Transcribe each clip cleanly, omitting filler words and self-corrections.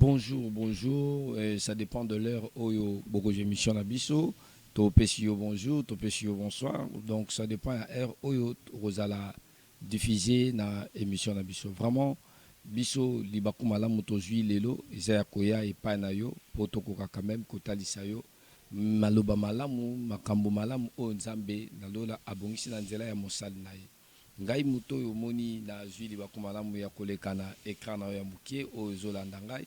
Bonjour, bonjour. Ça dépend de l'heure où beaucoup d'émissions à biso. To pesio bonjour, to pesio bonsoir. Donc ça dépend à l'heure où Rosala diffusé na émission à biso. Vraiment biso libaku malamu tozui lelo ezaya koya epai na yo po tokoka quand même kotalisa yo maloba malamu makambo malamu o nzambe nalola abongisi na nzela ya mosali na ye. Ngai moto oyo omoni na zwi libaku malamu ya koleka na ekran na yo ya mokie oyo ezolanda ngai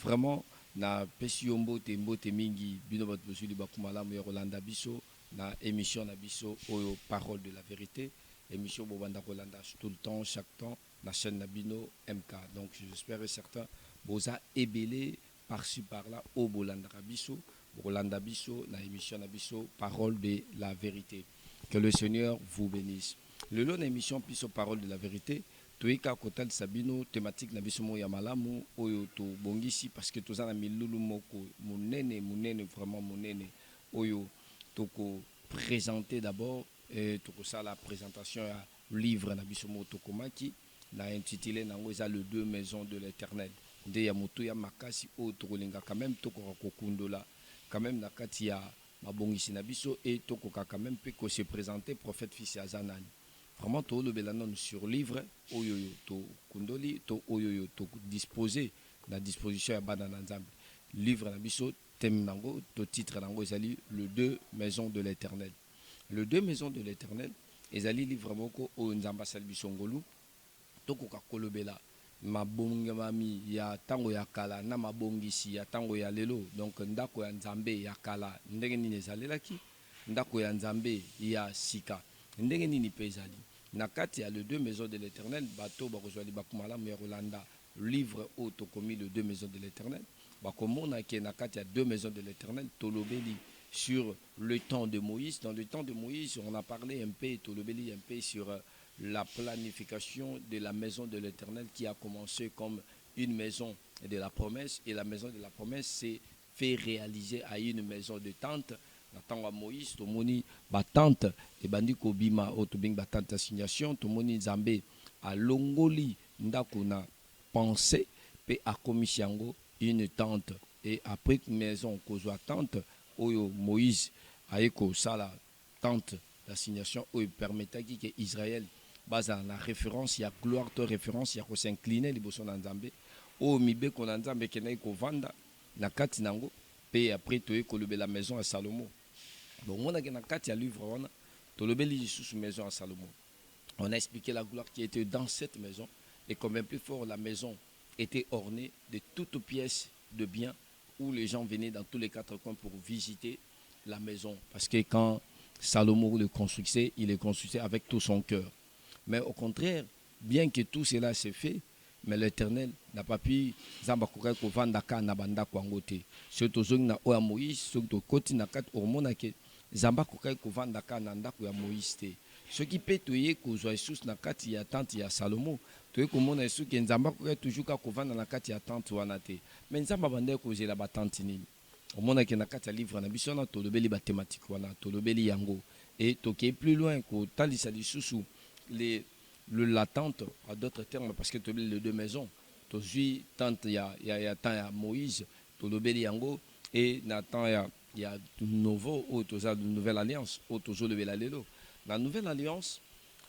vraiment na pesi yo mbote mingi bino bato bozwi libaku malamu ya kolanda biso na émission na biso oyo parole de la vérité émission bobanda kolanda tout le temps chaque temps la chaîne Nabino MK. Donc j'espère et certain boza ebele par-ci par-là au Bolanda Biso, Bolanda Biso, na émission Nabiso, parole de la vérité. Que le Seigneur vous bénisse. Le long émission Piso parole de la vérité, toika kotal sabino thématique Nabiso mo ya malamu oyo to bongisi parce que toza na milulu moko munene vraiment munene oyo toko présenter d'abord et toko ça la présentation ya livre Nabiso mo tokomaki na intitulé nango eza le deux maisons de l'éternel nde ya moto ya makasi oyo tokolinga quand même tokoka kokundola quand même na kati ya mabongisi na biso et tokoka quand même mpe se présenter prophète fils aza nani vraiment tolobela nanu sur livre oyoyo tokundoli to oyoyo todisposé na disposition ya bana na nzambe livre na biso thème nango to titre nango ezali le deux maisons de l'éternel le deux maisons de l'éternel ezali livre moko oyo nzambe asali biso ngolu tokoka kolobela mabongami ya tango ya kala na mabongisi ya tango ya lelo donc ndako ya nzambe ya kala ndenge nini ezalelaki ndako ya nzambe ya sika ndenge nini mpe ezali na kati ya le deux maisons de l'éternel bato bakozwa libaku malamu ya kolanda livre oyo tokomi le deux maisons de l'éternel bakomona ke na kati ya deux maisons de l'éternel tolobeli sur le temps de Moïse. Dans le temps de Moïse, on a parlé un peu, tolobeli un peu sur la planification de la maison de l'Éternel qui a commencé comme une maison de la promesse et la maison de la promesse s'est fait réaliser à une maison de tente. Natanga Moïse, tomoni batante et bandi kobima otobing batante assignation, tomoni Nzambe a longoli ndakuna pensée pe a commissiongo une tente et après maison kozwa tente oyo Moïse aeko sala tente d'assignation oyo permetaki que Israël basa na référence ya gloire to référence ya ko s'incliner liboso na Nzambe o mibeko na Nzambe kenai ko vanda na kati nango pe après to ekolobe la maison à Salomon bon on a na kati ya livre wana to lobeli sous maison à Salomon on a expliqué la gloire qui était dans cette maison et comme plus fort la maison était ornée de toutes pièces de biens où les gens venaient dans tous les quatre coins pour visiter la maison parce que quand Salomon le construisait il le construisait avec tout son cœur. Mais au contraire, bien que tout cela s'est fait, mais l'Éternel n'a pas pu zamba kokai ko vanda ka na banda kwangote. Surtout zong na oya Moïse, surtout koti na kat hormona ke zamba kokai ko vanda ka na ndako ya Moïse te. Ce qui peut toyer ko zo Jesus na kati ya tante ya Salomo, toye ko mona esu ke zamba kokai toujours ka ko vanda na kati ya tante wana te. Mais zamba banda ko zela ba tante nini. Omona ke na kati ya livre na biso na tolobeli ba thématique wana, tolobeli yango et toke plus loin ko talisa lisusu l'attente, à d'autres termes, parce que tu as les deux maisons. Tu as tante, il y a Moïse, tu as Yango, et Nathan, il y a nouveau, tu as une nouvelle alliance, tu as le la nouvelle alliance,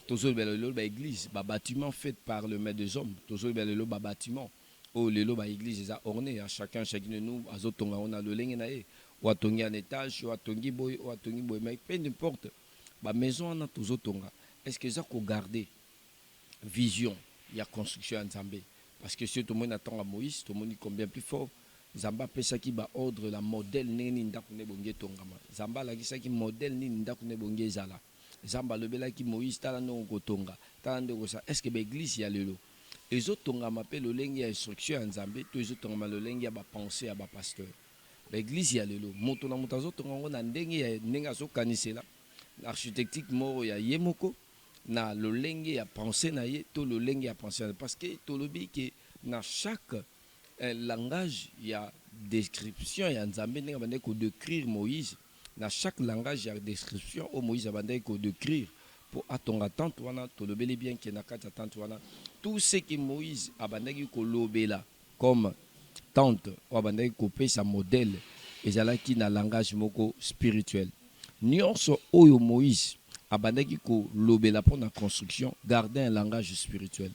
tu as l'église, un bâtiment fait par le maître des hommes, tu as le bâtiment, où l'église est ornée, à chacun de nous, à Zotonga, on a le lingue, ou à Tongi en étage, ou à Tongi boy, ou à Tongi boy, mais peu importe, la maison, on a tous Zotonga. Est-ce que ça qu'on garder vision, il y a construction en Zambé. Parce que si tout le monde attend à Moïse, tout le monde est combien plus fort. Zamba pesa qui ba ordre la modèle nini ndakune bonge tongama. Zamba la kisa qui modèle nini ndakune bonge zala. Zamba le bela qui Moïse tala no kotonga. Tala ndo ça. Est-ce que l'église y a le lot? Les autres tongama pe le lengi ya instruction en Zambé, tous les autres tongama le lengi ya ba pensée à ba pasteur. L'église y a le lot. Moto na motazo tonga na ndenge ya nenga zo kanisela. L'architectique moro ya yemoko. Na le lenge ya pensée na ye to le lenge ya pensée parce que to lobi que na chaque langage il y a description ya nzambe ndenge bande ko décrire Moïse na chaque langage il y a description au Moïse bande ko décrire pour atonga tante wana to lobeli bien que na kata tante wana tout ce que Moïse abandaki ko lobela comme tante oyo abandaki kopesa modèle ezalaki na langage moko spirituel. Nyonso oyo Moïse abandaki kolobela mpona construction garder un langage spirituel.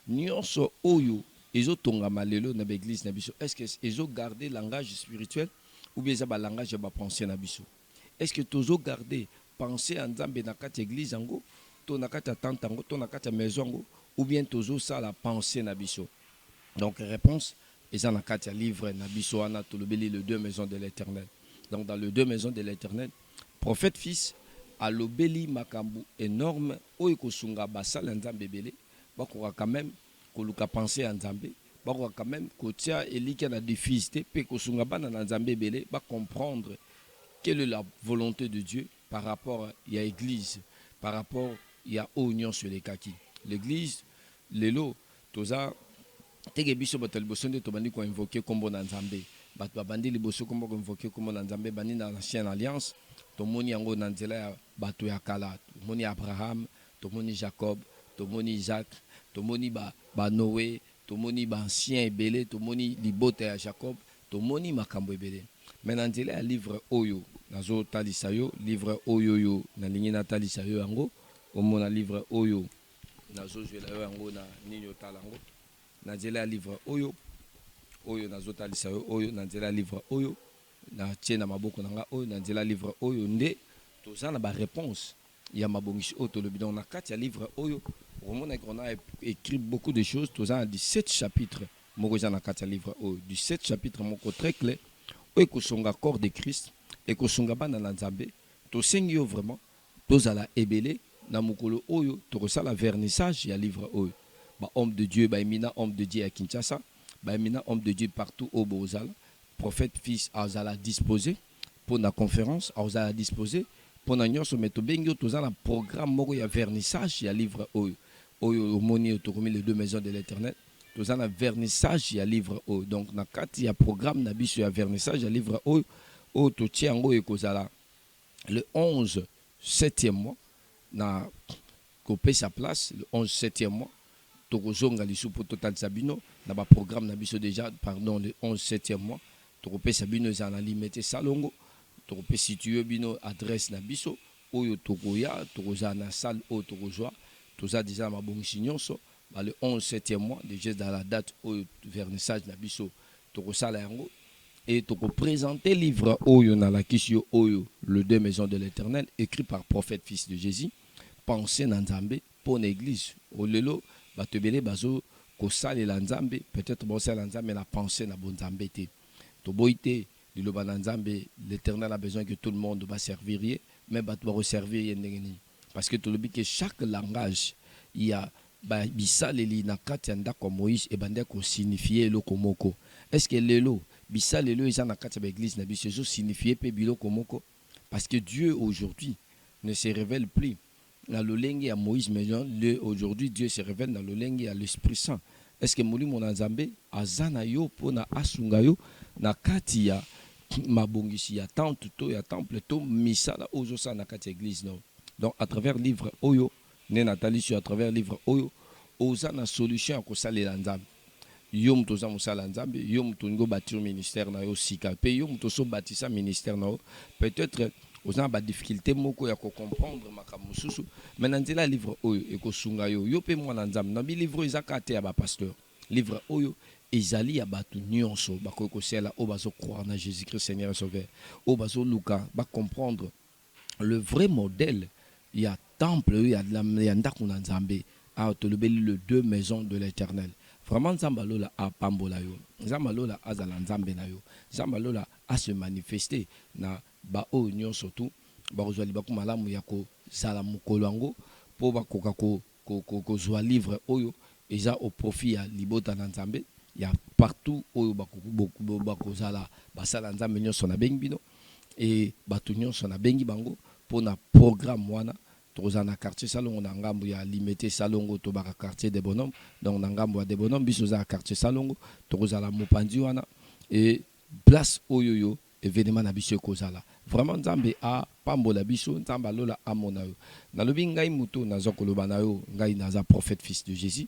Nyonso oyo ezotongama lelo na baeglise na biso, est-ce que ezogarder langage spirituel ou bien eza balangage ya bapensée na biso? Est-ce que tozogarder pensée ya Nzambe na kati ya église yango to na kati ya tante yango to na kati ya maison yango ou bien tozosala pensée na biso? Donc réponse eza na kati ya livre na biso wana tolobeli le deux maisons de l'Éternel. Donc dans le deux maisons de l'Éternel, prophète fils alobeli makambu énorme oyo kosunga basala Nzambe ebele bakoka quand même koluka penser ya Nzambe, bakoka quand même kotia elika na difficulté pe kosunga bana na Nzambe ebele ba comprendre quelle est la volonté de Dieu par rapport à l'église, par rapport à l'union sur les kaki. L'église, lelo, toza, teke biso bato liboso nde tobandi ko invoquer kombo na Nzambe. Bato babandi liboso kombo ko invoquer kombo na Nzambe bandi na l'ancienne alliance. Tomoni yango na nzela ya bato ya kala. Tomoni Abraham, tomoni Jacob, tomoni Isaac, tomoni ba Noé, tomoni ba ancien ebele, tomoni libota ya Jacob, tomoni makambo ebele. Mais na nzela ya livre oyo nazo talisa yo, livre oyo yo na lingi na talisa yo yango, omona livre oyo nazo zwela yo yango na nini otala yango. Na nzela ya livre oyo nazo talisa yo oyo na nzela ya livre oyo na tie na maboko na nga oyo na nzela ya livre oyo nde toza na ba réponse ya mabongisi oyo tolobi. Donc na kati ya livre oyo omona qu'on a écrit beaucoup de choses. Toza na 17 chapitres moko za na kati ya livre oyo, 17 chapitres moko très clair oyo kosonga corps de Christ et kosonga bana na Nzambe. Tosengi yo vraiment tozala ebele na mokolo oyo tokosala vernissage ya livre oyo. Ba homme de Dieu, ba éminent homme de Dieu à Kinshasa, ba éminent homme de Dieu partout au Bozala, prophète fils azala disposé pour la conférence, azala disposé pour na nyonso meto bengi tozala programme moko ya vernissage ya livre oyo. Oyo omoni tokomi les deux maisons de l'Éternel. Tozala vernissage ya livre oyo. Donc na kati ya programme na biso ya vernissage ya livre oyo oyo totia yango ekozala le 11 7e mois na kopesa place le 11 7e mois tokozonga lisu po totalisa bino na ba programme na biso déjà pardon le 11 7e mois tokopesa bino za na limité salongo tokopesa situé bino adresse na biso oyo tokoya tokoza na salle oyo tokozwa toza déjà mabongisi nyonso ba le 11 7e mois déjà dans la date oyo vernissage na biso tokosala yango et toko présenter livre oyo na la kisio oyo le deux maisons de l'Éternel écrit par prophète fils de Jésus pensée na Nzambe pour l'église olelo batebele bazo kosalela Nzambe peut-être bosala Nzambe na pensée na bon Nzambe te to boité liloba na Nzambe. L'Éternel a besoin que tout le monde va servir mais bato ba servir ndengeni parce que to lobi que chaque langage il y a ba bisaleli na kati ya ndako Moïse et bande ko signifier eloko moko. Est-ce que lelo bisalelo eza na kati ya église na biso zo signifier pe biloko moko? Parce que Dieu aujourd'hui ne se révèle plus dans le lengue à Moïse, mais aujourd'hui Dieu se révèle dans le lengue à l'Esprit Saint. Est-ce que Mouli mon Nzambe azana yo pona asunga yo na kati ya mabongisi ya tante to ya temple to misala ozo sa na kati église non. Donc à travers livre oyo ne Nathalie sur à travers livre oyo oza na solution ko salela Nzambe. Yo mto za musala Nzambe, yo mto ngo bâtir ministère na yo sika pe yo mto so bâtissa ministère na yo peut-être aux a ba difficulté moko ya ko comprendre makambo susu mais na nzela livre oyo ekosunga yo yo pe mwana Nzambe na bi livre ezaka te ya ba pasteur livre oyo ezali ya batu nyonso bako ko sela o bazo croire na Jésus-Christ Seigneur et Sauveur o bazo luka ba comprendre le vrai modèle ya temple ya ndako na Nzambe a tolobeli le deux maisons de l'Éternel. Vraiment Nzamba lola a pambola yo, Nzamba lola azala Nzambe na yo, Nzamba lola a se manifester na ba o nyonso tu ba kozwali ba malamu ya ko sala mukolo yango po ba koka ko zwa livre oyo eza au profit ya libota na Nzambe ya partout oyo ba kozala basala Nzambe nyonso na bengi bino et batu nyonso na bengi bango po na programme wana toza na quartier salongo na ngambo ya limité salongo to baka quartier des bonhommes. Donc na ngambo ya des bonhommes biso za quartier salongo toza la mopandi wana et place oyoyo événement na biso kozala vraiment Nzambe a pambola biso Nzamba lola amona yo na lobi ngai muto nazo koloba na yo ngai naza prophète fils de Jésus.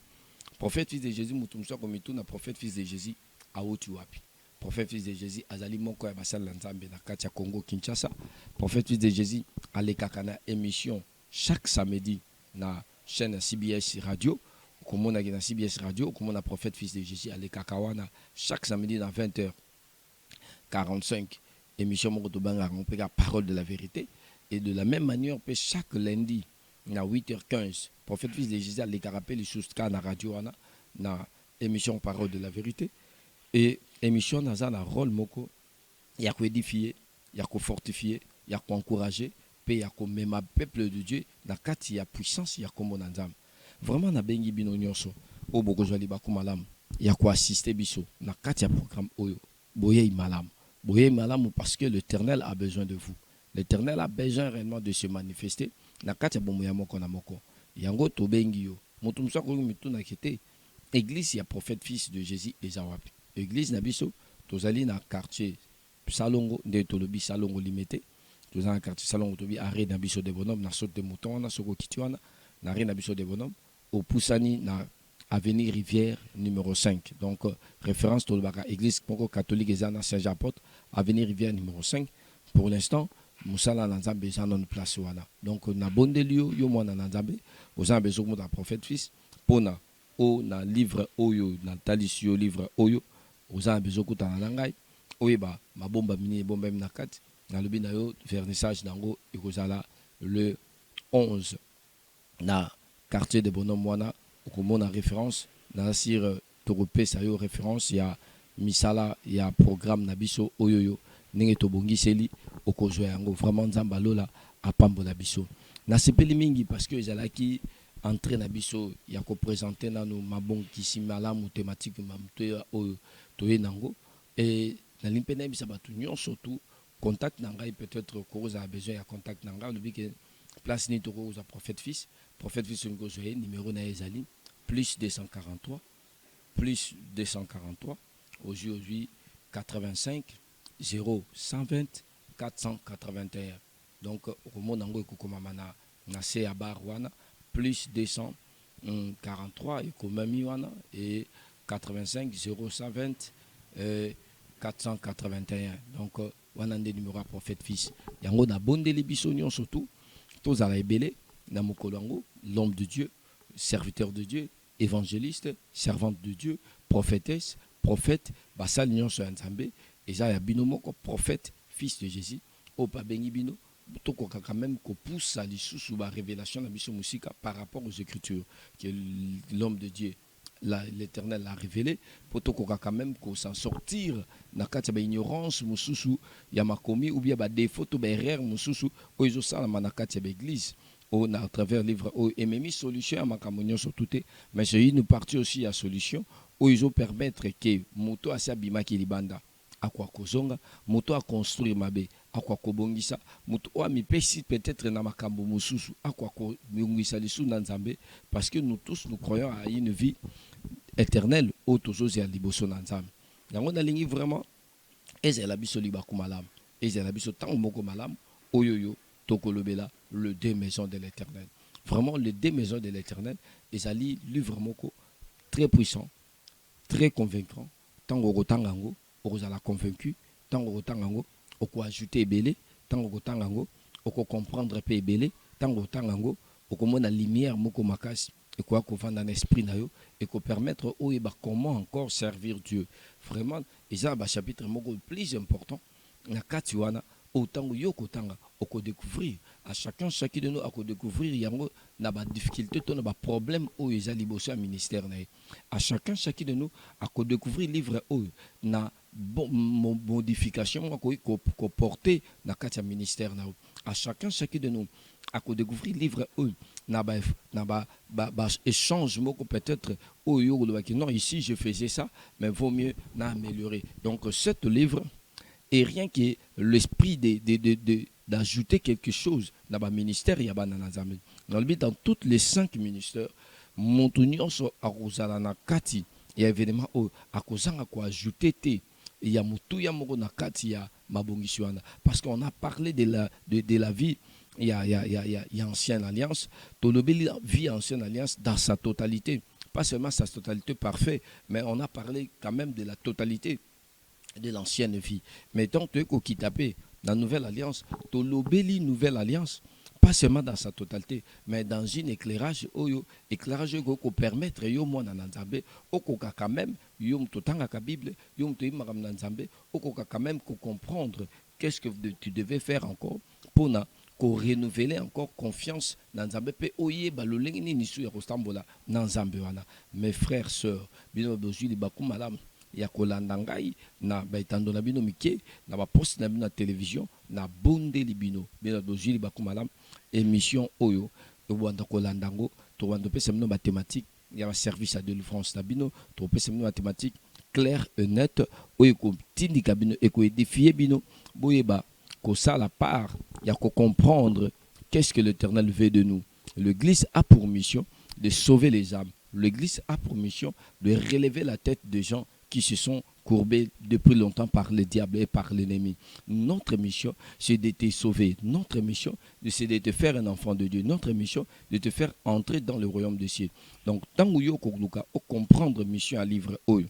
Prophète fils de Jésus mutu mso ko mitu na prophète fils de Jésus a oti wapi prophète fils de Jésus azali moko ya basali na Nzambe na kati ya Congo Kinshasa. Prophète fils de Jésus alekaka na émission chaque samedi na chaîne CBS radio. Komona na CBS radio, komona prophète fils de Jésus alekaka wana chaque samedi na 20h45 émission moko to banga on parole de la vérité. Et de la même manière, chaque lundi, à 8h15, prophète fils de Jésus, les carapés, les soustra na radio, na émission Parole de la vérité. Et émission, na un rôle moko, il y a qu'à édifier, il y a qu'à fortifier, il y a qu'à encourager, il y a qu'à même peuple de Dieu, na kati ya puissance, il y a qu'à mon anzam. Vraiment, na bengi bino nyonso, au boko joli baku malam, il y a qu'à assister biso, na kati ya programme oyo, boye malam parce que l'Éternel a besoin de vous. L'Éternel a besoin réellement de se manifester. Na kati ya bomo ya moko na moko. Yango to bengi yo. Mutu musa ko mitu na kete. Église ya prophète fils de Jésus ezawapi. Église na biso tozali na quartier Salongo nde tolobi Salongo limité. Tozali na quartier Salongo tobi arrêt na biso de bonhomme na saute de mouton na soko kitwana na arrêt na biso de bonhomme au Poussani na avenue Rivière numéro 5. Donc référence tolobaka église moko catholique ezana Saint-Jean-Apôtre avenue Rivière numéro 5. Pour l'instant musala na Nzambe eza na place wana. Donc na bondeli yo mwana na Nzambe oza bezo ko prophète fils pona o na livre oyo na talisi yo livre oyo oza bezo ko tana ngai oyeba mabomba mini bomba na kati na lobi na yo vernissage nango ekozala le 11 na quartier de bonhomme wana okomona référence na sir tokopesa yo référence ya misala ya programme na biso oyoyo ndenge tobongiseli okozwa yango vraiment Nzambe alola apambola biso na sepeli mingi parce que ezalaki entrée na biso ya ko présenter nanu mabongisi malamu thématique mamto oyo toye nango et na limpena bisa batu nyonso surtout contact na ngai peut-être koza besoin ya contact na ngai lobi que place ni to koza prophète fils ngo zoye numéro na ezali plus 243 aujourd'hui 85 0120 481. Donc au monde nango ekokoma na se ya bar wana plus 243 ekomami wana et 85 0120 481. Donc wana nde numéro ya prophète fils yango na bondeli biso nyonso surtout tozala ebele na mokolo yango l'homme de Dieu, serviteur de Dieu, évangéliste, servante de Dieu, prophétesse, prophète, basal nyonso ya Nzambe, eza ya bino moko prophète, fils de Jésus, o pa bengi bino, tokoka quand même ko poussa lisusu ba révélation na biso musika par rapport aux écritures que l'homme de Dieu l'Éternel l'a révélé pour tokoka quand même ko s'en sortir na kati ba ignorance mususu ya makomi ou bien ba défaut to ba erreur mususu o izo sala na kati ba église on a à travers livre et même solution à makamonio sur tout mais c'est une partie aussi à solution où ils ont permettre que moto asia bimaki libanda akwa kozonga moto a construire mabe akwa kobongisa moto o amipesi peut-être na makambo mususu akwa ko bongisa lisu na Nzambe parce que nous tous nous croyons à une vie éternelle au tozozi ya liboso na Nzambe yango na lingi vraiment ezela biso libaku malamu ezela biso tango moko malamu oyoyo tokolobela le deux maisons de l'Éternel. Vraiment les deux maisons de l'Éternel ezali livre moko très puissant, très convaincant. Tango kotangango okozala convaincu, tango kotangango oko ajouter ebele, tango kotangango oko comprendre pe ebele, tango kotangango okomona lumière moko makasi et quoi qu'on va dans l'esprit na yo et qu'on permettre comment encore servir Dieu. Vraiment, ezala ba chapitre moko plus important na kati wana autant yo kotanga oko découvrir à chacun de nous à découvrir yango na ba difficulté to na ba problème o eza liboso ministère na à chacun de nous à découvrir livre o na modification ko porter na kati ministère na à chacun de nous à découvrir livre o na ba échange moko peut-être o yo non ici je faisais ça mais vaut mieux na améliorer. Donc cet livre et rien que l'esprit d'ajouter quelque chose dans le ministère, il y a dans toutes les 5 ministères, Montunion so akozala na kati et évidemment à kozanga ko ajouter te il y a mutu ya moko na kati ya mabongiso wana parce qu'on a parlé de la vie il y a ancienne alliance tolobeli vie ancienne alliance dans sa totalité, pas seulement sa totalité parfaite mais on a parlé quand même de la totalité de l'ancienne vie. Mais tant que tu tapé la nouvelle alliance, tu l'obélis nouvelle alliance, pas seulement dans sa totalité, mais dans un éclairage, éclairage qui permet yo moi dans Nzambe, okoka quand même, yom totanga ka Bible, yom to imagam Nzambe, okoka quand même comprendre qu'est-ce que tu devais faire encore pour na ko renouveler encore confiance dans Nzambe pe oye ba lolengi ni su ya kostambola dans Nzambe wana. Mes frères sœurs, bino bozuli bakumalam ya kolanda ngai na baitando na bino mike na baposte na bino na télévision na bondeli bino bino bozuli bakumalam émission oyo tobanda kolanda ngo tobanda pesa bino mathématique ya service à délivrance na bino topesa bino mathématique claire et nette oyo kotindika bino ekoédifier bino boyeba kosala part ya comprendre qu'est-ce que l'Éternel veut de nous. L'Église a pour mission de sauver les âmes. L'Église a pour mission de relever la tête des gens qui se sont courbés depuis longtemps par le diable et par l'ennemi. Notre mission, c'est de te sauver. Notre mission, c'est de te faire un enfant de Dieu. Notre mission, de te faire entrer dans le royaume des cieux. Donc, tant que vous comprendre mission à livre oyo,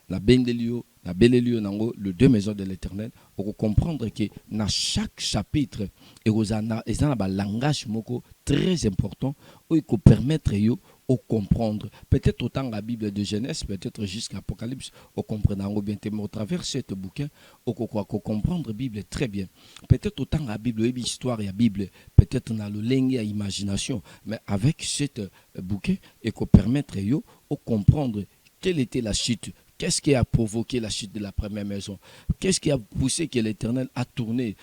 la bendelio, la belelio nango, les deux maisons de l'Éternel, pour comprendre que dans chaque chapitre, et vous avez un langage moko très important, où il peut permettre yo au comprendre. Peut-être autant la Bible de Genèse, peut-être jusqu'à Apocalypse, au comprendre bien, mais au travers de ce bouquin, au comprendre la Bible très bien. Peut-être autant la Bible, l'histoire et la Bible, peut-être dans le langue et l'imagination, mais avec ce bouquin, et qu'on permettre yo au comprendre quelle était la chute. Qu'est-ce qui a provoqué la chute de la première maison? Qu'est-ce qui a poussé que l'Éternel a tourné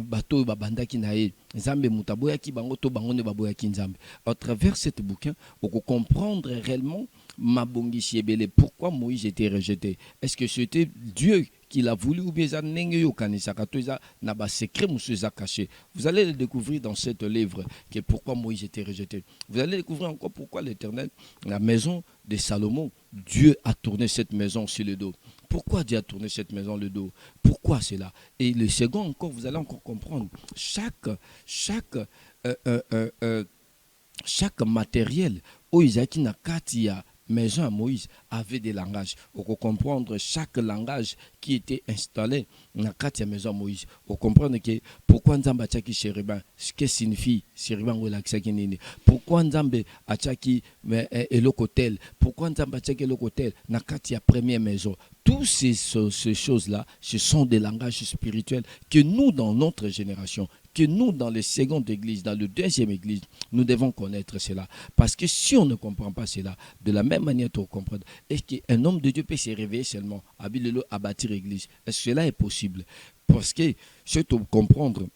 bateau babanda kinae Nzambe mutaboya ki bango to bango ne baboya ki Nzambe. À travers ce bouquin, on peut comprendre réellement Mabongi Siebele pourquoi Moïse était rejeté. Est-ce que c'était Dieu qui l'a voulu ou bien ça n'engue yo kanisaka to za na ba secret monsieur za caché. Vous allez le découvrir dans ce livre que pourquoi Moïse était rejeté. Vous allez découvrir encore pourquoi l'Éternel, la maison de Salomon, Dieu a tourné cette maison sur le dos. Pourquoi Dieu a tourné cette maison le dos? Pourquoi cela? Et le second encore, vous allez encore comprendre chaque matériel où Isaac n'a katia maison à Moïse avait des langages. On peut comprendre chaque langage qui était installé dans la maison à Moïse. On comprend que pourquoi Nzamba tchaki chérubin, ce que signifie chérubin ou l'axakinini. Pourquoi Nzamba a tchaki elokotel, pourquoi Nzamba tchaki elokotel na katia première maison. Toutes ces choses-là, ce sont des langages spirituels que nous, dans notre génération, que nous, dans les secondes églises, dans le deuxième église, nous devons connaître cela. Parce que si on ne comprend pas cela, de la même manière tu comprends, est-ce qu'un homme de Dieu peut se réveiller seulement à bâtir l'église? Est-ce que cela est possible? Parce que si tu comprendre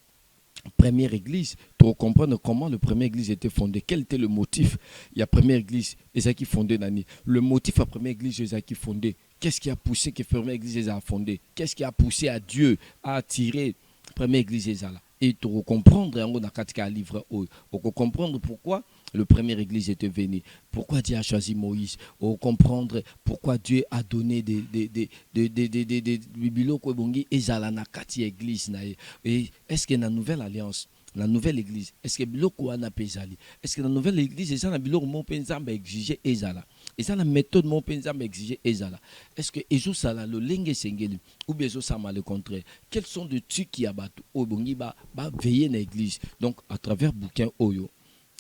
première église, tu comprendre comment la première église était fondée, quel était le motif. Il y a première église, Isaac fondé Nani. Le motif à première église, Isaac fondé. Qu'est-ce qui a poussé que première église a fondé? Qu'est-ce qui a poussé à Dieu à attirer première église Isaac? Et tu comprendre on a quatre livres pour comprendre pourquoi le première église était venue, pourquoi Dieu a choisi Moïse, pour comprendre pourquoi Dieu a donné des biloko bongi ezala na kati église na. Et est-ce que la nouvelle alliance, la nouvelle église, est-ce que biloko ana pezali, est-ce que la nouvelle église ezala biloko mo penza ba exiger ezala, ezala méthode mo penza ba exiger ezala, est-ce que ezo sala le lenge sengeli ou bien ezo sama le contraire? Quels sont de trucs qui abattent au bongi ba veiller na église? Donc à travers bouquin oyo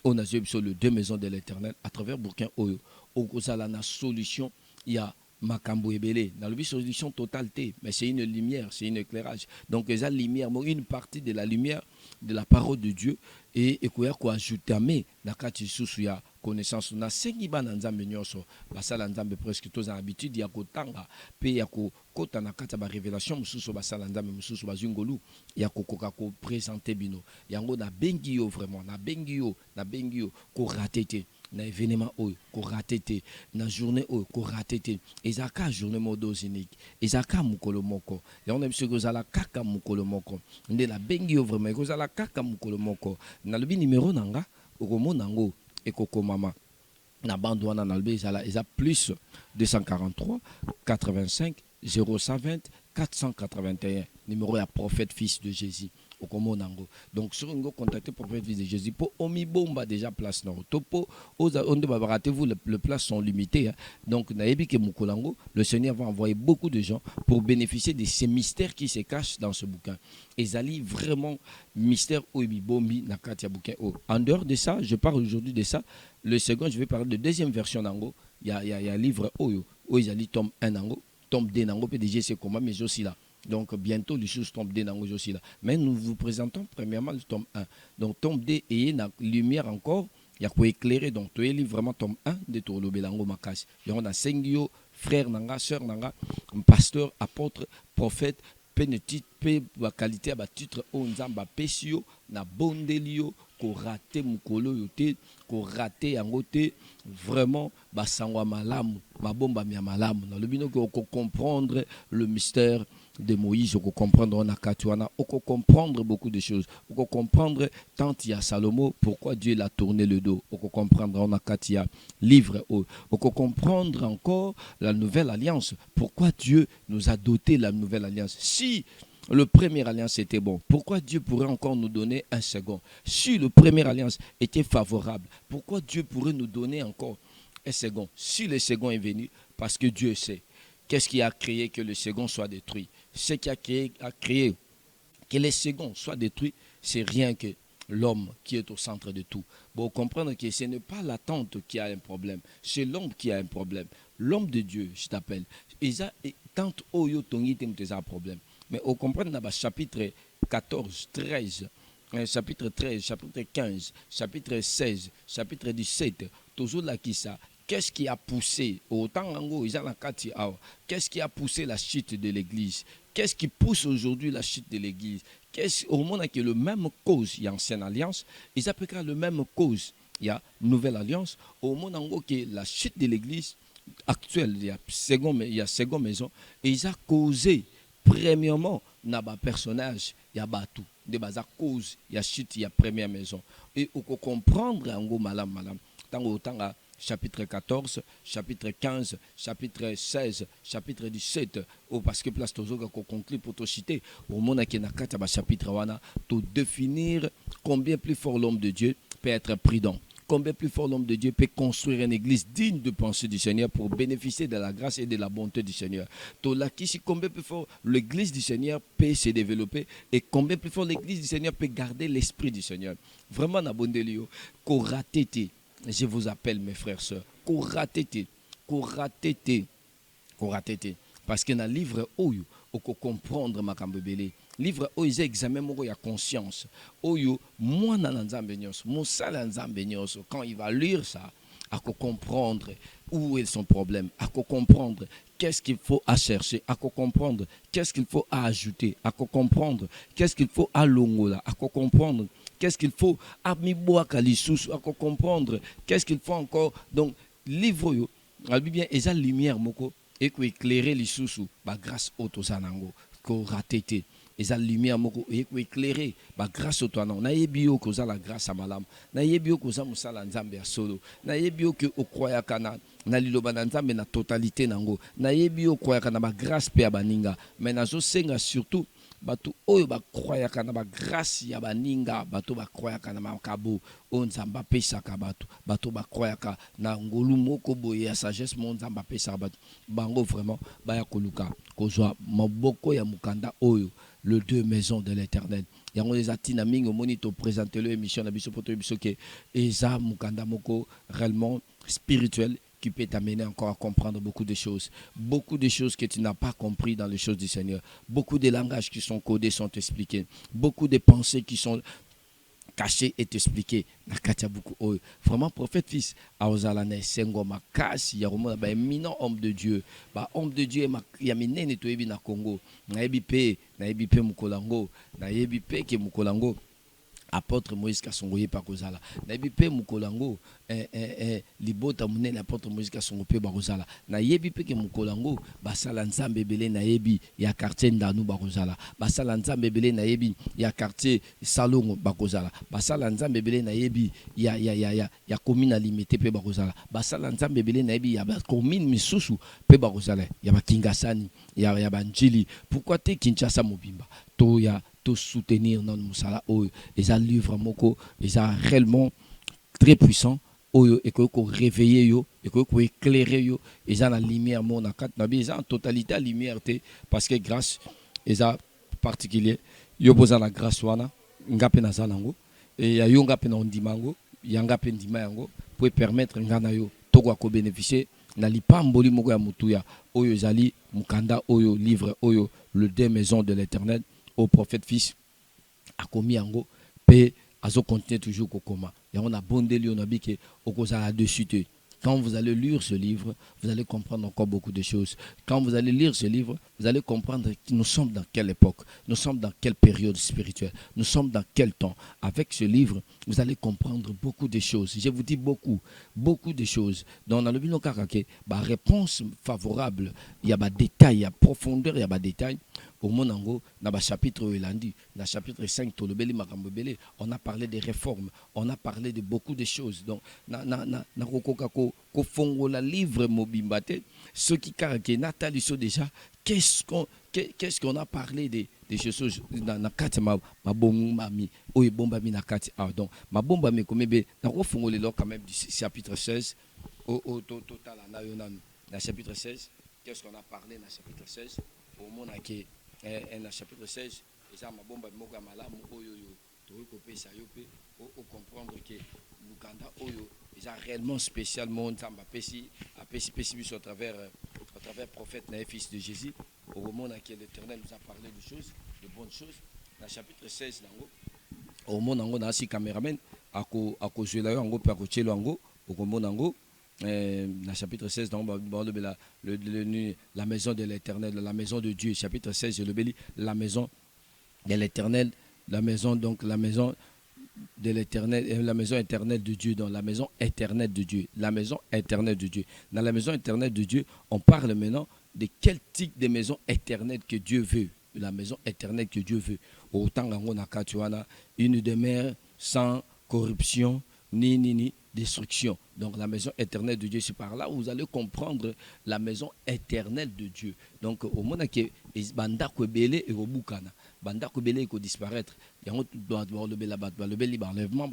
on a sur les deux maisons de l'Éternel, à travers bouquin oyo au na solution, il y a Makambo Ebele, dans le solution totalité, mais c'est une lumière, c'est un éclairage. Donc, il y a lumière, une partie de la lumière de la parole de Dieu, et il faut ajouter à mes, la connaissance. On a 5 ans nzambe nyonso, basala nzambe presque tous en habitude, il y a kotanga, puis il y a kota na kata ba révélation, mususu basala nzambe, mususu bazungolu, il y a kokoka ko présenter bino. Yango na bengio vraiment, na bengio, ko ratete. Na événement ko ratete na journée ko ratete ezaka journée modo unique ezaka mukolo moko ya on a biso kozala kaka mukolo moko nde la bengi vraiment kozala kaka mukolo moko na lobi numéro nanga okomona ngo ekoko mama na bande wana na lobi eza plus 243 85 0120 481 numéro ya prophète fils de Jésus okomonango. Donc sur ngo contacter prophète fils de Jésus pour omi bomba déjà place non topo on doit ratez-vous les places sont limitées hein. Donc naebi ke mukolango le Seigneur va envoyer beaucoup de gens pour bénéficier de ces mystères qui se cachent dans ce bouquin. Ezali vraiment mystère omi bombi na katia bouquin. En dehors de ça, je parle aujourd'hui de ça. Le second, je vais parler de deuxième version nango. Il y a livre oyo ezali tome 1 nango, tome 2 nango PDG c'est comment mais aussi là. Donc bientôt les choses tombent des nango aussi là. Mais nous vous présentons premièrement le tome 1. Donc tome 2 et la lumière encore, il y a quoi éclairer donc tu es vraiment tome 1 de Tolo Belango Makas. Il y a Sengio, frère nanga, sœur nanga, pasteur, apôtre, prophète, pénétique, la qualité à titre onzamba pesio na bondelio ko raté mukolo yote ko raté yangote vraiment basangwa malamu mabomba mia malamu na lobino ko comprendre le mystère de Moïse, on peut comprendre on a Katuana, on peut comprendre beaucoup de choses. On peut comprendre tant il y a Salomon, pourquoi Dieu l'a tourné le dos. On peut comprendre on a Katia livre. On peut comprendre encore la nouvelle alliance. Pourquoi Dieu nous a doté la nouvelle alliance. Si le premier alliance était bon, pourquoi Dieu pourrait encore nous donner un second? Si le premier alliance était favorable, pourquoi Dieu pourrait nous donner encore un second? Si le second est venu, parce que Dieu sait. Qu'est-ce qui a créé que le second soit détruit? Ce qui a créé que les seconds soient détruits, c'est rien que l'homme qui est au centre de tout. Bon, comprendre que ce n'est pas la tante qui a un problème, c'est l'homme qui a un problème. L'homme de Dieu, je t'appelle. Tante Oyo Tongi a un problème. Mais on comprend dans le chapitre 14, 13, chapitre 13, chapitre 15, chapitre 16, chapitre 17, toujours là qui ça. Qu'est-ce qui a poussé, qu'est-ce qui a poussé la chute de l'Église? Qu'est-ce qui pousse aujourd'hui la chute de l'Église? Au monde qui est le même cause, il y a ancienne alliance, ils appellent le même cause, il y a nouvelle alliance. Au monde qui est la chute de l'Église actuelle, il y a seconde maison, et ils ont causé, premièrement, dans le personnage, il y a tout. De base cause, il y a chute, il y a première maison. Et on peut comprendre en gros malam, tant chapitre 14, chapitre 15, chapitre 16, chapitre 17. Parce que place toujours qu'on conclut pour te citer. Au moment qui na kata chapitre wana, pour définir combien plus fort l'homme de Dieu peut être prudent. Combien plus fort l'homme de Dieu peut construire une église digne de pensée du Seigneur pour bénéficier de la grâce et de la bonté du Seigneur. Combien plus fort l'église du Seigneur peut se développer et combien plus fort l'église du Seigneur peut garder l'esprit du Seigneur. Vraiment, na bondelio, koratete. Je vous appelle mes frères, sœurs. Koratete. Parce que dans le livre, Oyo, on peut comprendre ma kambebele. Livre Oyo, ils examen il y a conscience. Oyo, moi, mon sale quand il va lire ça, à comprendre où est son problème, à comprendre qu'est-ce qu'il faut à chercher, à comprendre qu'est-ce qu'il faut à ajouter, à comprendre qu'est-ce qu'il faut à longola, à comprendre qu'est-ce qu'il faut à miboaka lisous, à comprendre qu'est-ce qu'il faut encore. Donc livre yo, la Bible est la lumière moko et ko éclairer lisous, ba grâce au tosanango ko ratete. Et la lumière moko et ko éclairer ba grâce au toanango. Na yebio ko za la grâce à malam. Na yebio ko za musala nzambe ya solo. Na yebio ke okroya kana na liloba na nzambe na totalité nango. Na yebio okroya kana ba grâce pe ya baninga. Mais nazo senga surtout bato oyo bakroyaka na bagrâce ya baninga, bato bakroyaka na makabo oyo nzambe apesaka bato bakroyaka na ngolu moko boye ya sagesse mo nzambe apesaka bato bango vraiment baya koluka kozwa maboko ya mukanda oyo le deux maisons de l'Éternel. Yango les atina mingi omoni to présenter le émission na biso poto biso ke eza mukanda moko réellement spirituel qui peut t'amener encore à comprendre beaucoup de choses que tu n'as pas compris dans les choses du Seigneur. Beaucoup de langages qui sont codés sont expliqués. Beaucoup de pensées qui sont cachées et expliquées. Vraiment, prophète fils, Aozalane Sengo Makasi, Yaromo, éminent homme de Dieu. Homme de Dieu, Yamine Netoyebi na Congo. Naebi pe Mukolango. Naebi pe ke Mukolango. Apôtre Moïse Kasongoye Pakozala. Nayebi pe mukolango libota munene apôtre Moïse Kasongo pe Bakozala. Nayebi pe ke mukolango basala nzambe belé nayebi ya quartier Ndanu Bakozala. Basala nzambe belé nayebi ya quartier Salongo Bakozala. Basala nzambe belé nayebi ya commune limité pe Bakozala. Basala nzambe belé nayebi ya commune misusu pe Bakozala. Ya Kingasani, ya Banjili. Pourquoi te Kinshasa Mobimba? tout soutenir dans Moussala. Ils ont un livre moko, ils ont réellement très puissant. Et que réveiller yo, et que éclairer yo, ils ont la lumière mon akat, ils ont en totalité la lumière parce que grâce, ils ont particulier, yo besoin la grâce wana, ngape na zalango, et ya yo ngape na ondimango, ya ngape ndimango, pour permettre ngana yo toko ko bénéficier na lipamboli moko ya mutuya, oyo zali mukanda oyo livre oyo le deux maisons de l'Éternel au prophète fils a commis ango pe azo continuer toujours kokoma. Et on a bondé lui on a dit que okozala dessus. Quand vous allez lire ce livre, vous allez comprendre encore beaucoup de choses. Quand vous allez lire ce livre, vous allez comprendre que nous sommes dans quelle époque, nous sommes dans quelle période spirituelle, nous sommes dans quel temps. Avec ce livre, vous allez comprendre beaucoup de choses. Je vous dis beaucoup de choses. Donc, dans le bino kakake, réponse favorable, il y a des détails, il y a profondeur, il y a des détails. Au Monango, dans le chapitre Elandi, dans le chapitre 5, on a parlé des réformes, on a parlé de beaucoup de choses. Donc, na la livre Mobimbate, ceux qui caractère Nathalie sont déjà, qu'est-ce qu'on a parlé des choses dans la carte ma bombami, oui bombami na carte. Donc, ma bombami comme be, na refongole quand même du chapitre 16 au total dans le chapitre 16, qu'est-ce qu'on a parlé dans le chapitre 16 au monde qui dans le chapitre 16, ils ont ma bombe moga malamu oyo to ko pesa yo pe o comprendre que Lukanda oyo ils ont réellement spécialement Nzamba pesi à pesi à travers prophète na fils de Jésus au monde qui l'Éternel nous a parlé de choses, de bonnes choses dans le chapitre 16 nango au monde nango na si caméraman ako jouer là ngo pa ko chelo ngo au monde nango dans le chapitre 16, donc, la maison de l'Éternel, la maison de Dieu. Chapitre 16, je le bélis, la maison de l'Éternel, la maison de l'Éternel, la maison éternelle de Dieu, dans la maison éternelle de Dieu, la maison éternelle de Dieu. Dans la maison éternelle de Dieu, on parle maintenant de quel type de maison éternelle que Dieu veut. La maison éternelle que Dieu veut. Autant qu'on a une demeure sans corruption, ni destruction. Donc la maison éternelle de Dieu, c'est par là où vous allez comprendre la maison éternelle de Dieu. Donc au moment que banda ko belé et robukana, banda ko belé ko disparaître, il y a le belé enlèvement,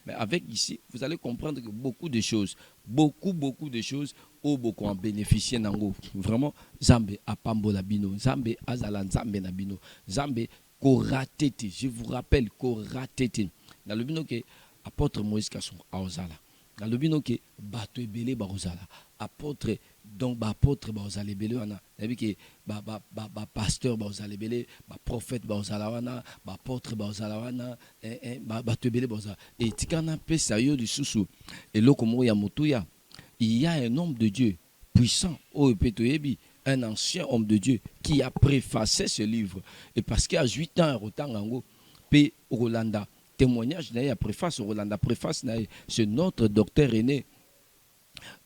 mais avec ici, vous allez comprendre que beaucoup de choses au beaucoup en bénéficier nango. Vraiment Zambe apambola bino, Zambe azala Zambe na bino, Zambe koratete. Je vous rappelle koratete. Dans le bino que apôtre Moïse Kasson a Ozala. Dans le bino que bato ebele ba Ozala. Apôtre donc ba apôtre ba Ozala ebele wana. Nabi que ba pasteur ba Ozala ebele, ba prophète ba Ozala wana, ba apôtre ba Ozala wana, bato ebele ba Ozala. Et tikana pesa yo du susu. Et loko mo ya motuya. Il y a un homme de Dieu puissant, un ancien homme de Dieu qui a préfacé ce livre. Et parce qu'il y a 8 ans, Rotangango, P. Rolanda, témoignage, préface Rolanda, préface, c'est notre docteur aîné,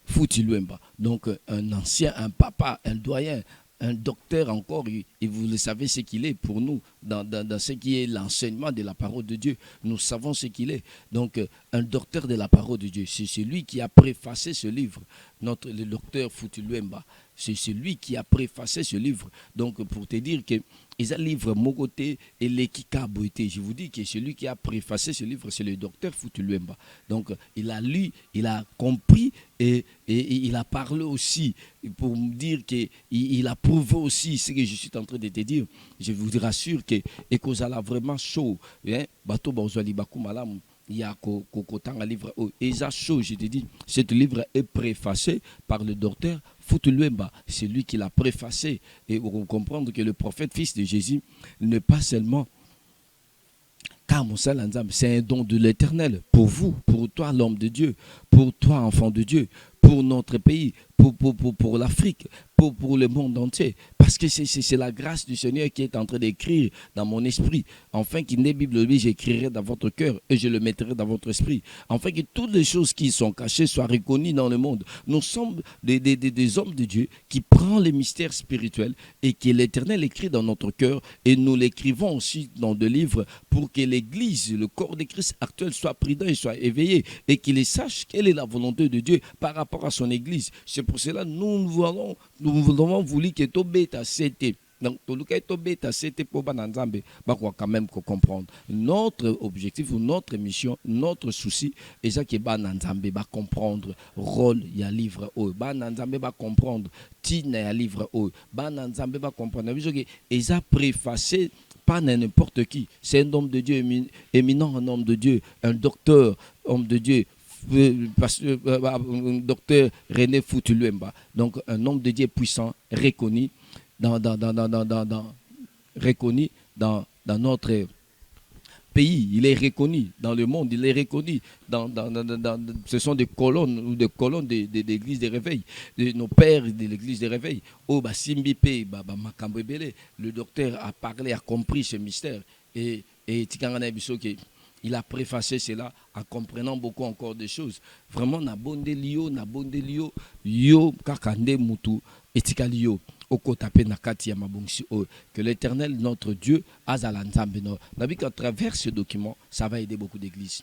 Fouti Luemba. Donc, un ancien, un papa, un doyen, un docteur encore, et vous le savez ce qu'il est pour nous, dans ce qui est l'enseignement de la parole de Dieu. Nous savons ce qu'il est. Donc, un docteur de la parole de Dieu, c'est celui qui a préfacé ce livre, le docteur Fouti Luemba. C'est celui qui a préfacé ce livre. Donc, pour te dire que ils ont livre Mogoté et l'Ekika Boité. Je vous dis que celui qui a préfacé ce livre, c'est le docteur Fouti Luemba. Donc, il a lu, il a compris et il a parlé aussi pour me dire qu'il a prouvé aussi ce que je suis en train de te dire. Je vous rassure que Ekozala vraiment chaud. Bato Baozali Bakou Malam. Il y a un livre et ça chaud, je te dis, ce livre est préfacé par le docteur Fouti Luemba. C'est lui qui l'a préfacé. Et on comprend que le prophète fils de Jésus n'est pas seulement c'est un don de l'Éternel pour vous, pour toi l'homme de Dieu, pour toi enfant de Dieu, pour notre pays, pour l'Afrique, pour le monde entier. Parce que c'est la grâce du Seigneur qui est en train d'écrire dans mon esprit. Enfin qu'il n'ait Bible, lui, j'écrirai dans votre cœur et je le mettrai dans votre esprit. Enfin que toutes les choses qui sont cachées soient reconnues dans le monde. Nous sommes des hommes de Dieu qui prennent les mystères spirituels et que l'Éternel écrit dans notre cœur et nous l'écrivons aussi dans des livres pour que l'Église, le corps de Christ actuel soit prudent et soit éveillé et qu'il sache quelle est la volonté de Dieu par rapport à son Église. C'est pour cela que nous avons voulu que Tobeta c'était Donc, tout le monde c'était pour Bananzambe, quand même comprendre. Notre objectif ou notre mission, notre souci, et ça qui est Bananzambe, comprendre rôle, il y a livre, Bananzambe, comprendre Tina, il y a livre, Bananzambe, comprendre. Et ça préfacé pas n'importe qui. C'est un homme de Dieu éminent, un homme de Dieu, un docteur, homme de Dieu. Docteur René Foutuluemba. Donc, un homme de Dieu puissant, reconnu reconnu dans notre pays. Il est reconnu dans le monde. Il est reconnu ce sont des colonnes ou des colonnes de l'église de réveil. Nos pères de l'église de réveil. Le docteur a parlé, a compris ce mystère. Et il a préfacé cela en comprenant beaucoup encore des choses. Vraiment, na bonde lio, yo kakande mutu, etikali yo. Que l'Éternel, notre Dieu, n'a vu qu'à travers ce document, ça va aider beaucoup d'églises.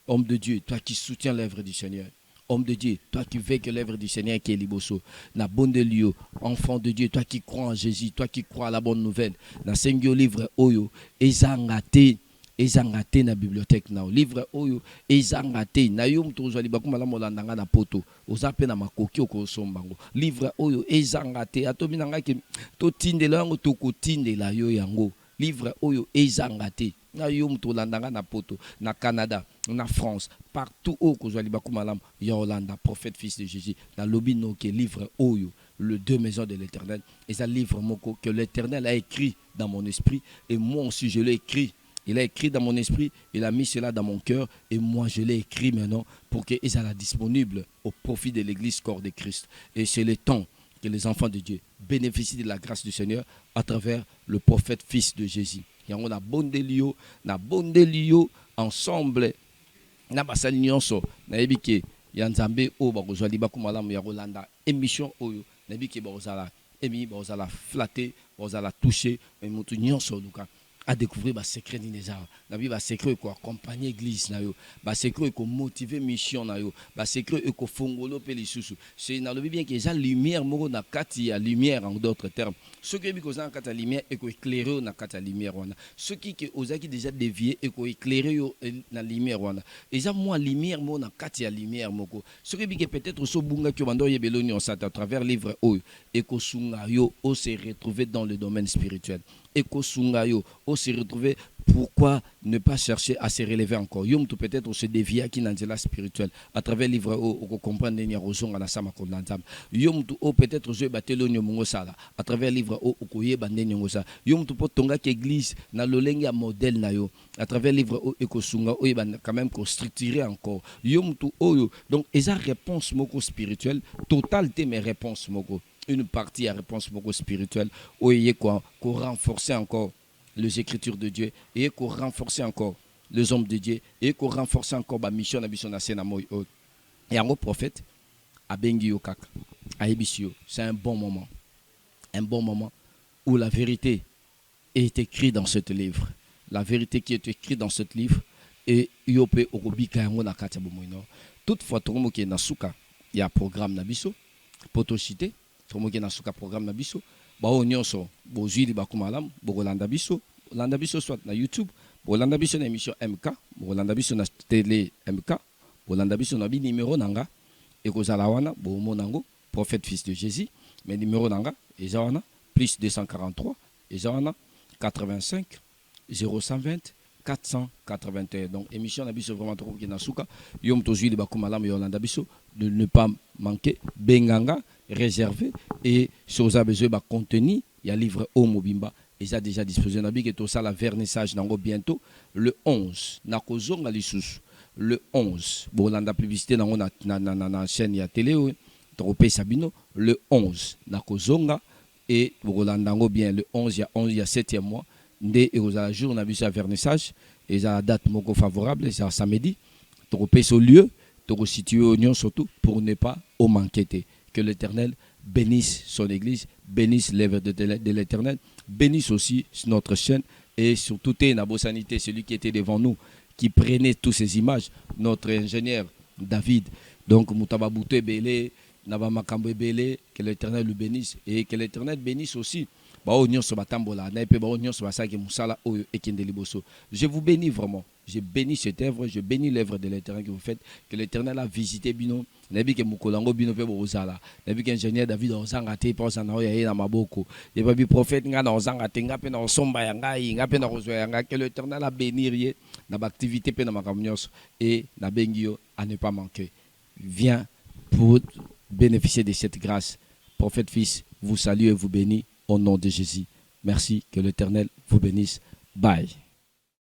Homme de Dieu, toi qui soutiens l'œuvre du Seigneur. Homme de Dieu, toi qui veux que l'œuvre du Seigneur qui est liboso. Na bonne de lieu, enfant de Dieu, toi qui crois en Jésus, toi qui crois à la bonne nouvelle. Na sengyo livre oyo, ezangate na bibliothèque na livre oyo ezangate na yo mtu ozali bakuma la molandanga na poto ozape na makoki okosombango livre oyo ezangate atobi nanga ke to tindela yango to kotindela yo yango livre oyo ezangate na yo mtu olandanga na poto na Canada na France partout au kozali bakuma la ya Hollanda prophète fils de Jésus na lobi no ke livre oyo le deux maisons de l'Éternel et ça livre moko que l'Éternel a écrit dans mon esprit et moi aussi je l'ai écrit. Il a écrit dans mon esprit, il a mis cela dans mon cœur et moi je l'ai écrit maintenant pour qu'il soit disponible au profit de l'église corps de Christ. Et c'est le temps que les enfants de Dieu bénéficient de la grâce du Seigneur à travers le prophète fils de Jésus. Et on a bon délio ensemble. Na basali nyonso na ebike ya nzambe o bakozwali bakumalamu ya Rolanda émission oyo na ebike bazala emi bazala flatter bazala toucher mais mutu nyonso luka à découvrir le secret d'Ineza. Le secret pour accompagner l'église. Le secret pour motiver la mission. Le secret pour fongolo pe lisusu. C'est dans le bien que la lumière, na kati ya lumière en d'autres termes. Ce qui est na kati ya lumière et ko éclairer na kati ya lumière wana. Ce qui ozaki déjà dévié et ko éclairer na lumière wana. Et ça moi lumière mo na kati ya lumière moko. Ce qui est peut-être so bunga ki bando yebelo ni on à travers livre oyo et ko sunga yo o se retrouver dans le domaine spirituel. Et ko sunga yo o se retrouver. Pourquoi ne pas chercher à se relever encore? Yom tout peut-être se dévier à qui n'angela spirituel à travers le livre au comprendre ni rozong à la sama kondanzam. Yom tout peut-être je batelo nyomongo sala à travers le livre au koye bande nyongo sa. Yom tout pot tonga ki église na lolenga modèle na yo à travers le livre au ekosunga o ban quand même ko structurer encore. Yom tout oyo donc esa réponse moko spirituelle totalité mes réponses moko une partie à réponse moko spirituelle oye quoi ko renforcer encore les écritures de Dieu et qu'on renforce encore les hommes de Dieu et qu'on renforce encore la mission de la scène et un prophète à Bengi Yokak à Ebisio. C'est un bon moment où la vérité est écrite dans ce livre. La vérité qui est écrite dans ce livre et Yope Orobika yango na kati bomoino. Toutefois tomo ki na suka il y a programme na biso potocité tomo ki na suka programme na biso. Bao nyonso bozili bakumalam bolanda biso soit na YouTube bolanda biso na émission MK bolanda biso na télé MK bolanda biso na bi numéro nanga ekozala wana bomonango prophète fils de Jésus mais numéro nanga eza wana plus 243 eza wana 85 0120 481 donc émission na biso vraiment trop ki na suka yom tozili bakumalam yolanda biso de ne pas manquer benganga réservé et si vous avez besoin de contenu, il y a livre au Mobimba et ça déjà disposé na big et tout ça la vernissage nango bientôt le 11 na kozonga lisusu le 11 bolanda publicité nango na chaîne ya télé tropé sabino le 11 na kozonga et bolanda nango bien le 11 il y a 7e mois ndé et aux jour na biso vernissage et ça date moko favorable c'est samedi tropé ce lieu to situé oignon surtout pour ne pas au manquer. Que l'Éternel bénisse son Église, bénisse l'œuvre de l'Éternel, bénisse aussi notre chaîne et surtout Nabo Sanité, celui qui était devant nous, qui prenait toutes ces images, notre ingénieur David. Donc Moutaba Bouté Belé, Naba makambo ebele, que l'Éternel le bénisse et que l'Éternel bénisse aussi. Bao nyonso batambola, na epe bao nyonso basaki musala oyo ekendeli boso. Je vous bénis vraiment. Je bénis cette œuvre, je bénis l'œuvre de l'Éternel que vous faites, que l'Éternel a visité bino, nabi ke mukolango bino pe bozala, nabi ke ingénieur David ozanga te pa ozana oya na maboko, et babi prophète nga na ozanga te nga pe na osomba ya ngai, nga pe na kozwa ya nga, que l'Éternel a bénir ye na ba activité pe na makambo nyonso et na bengi yo à ne pas manquer. Viens pour bénéficier de cette grâce. Prophète fils, vous salue et vous bénit au nom de Jésus. Merci, que l'Éternel vous bénisse. Bye.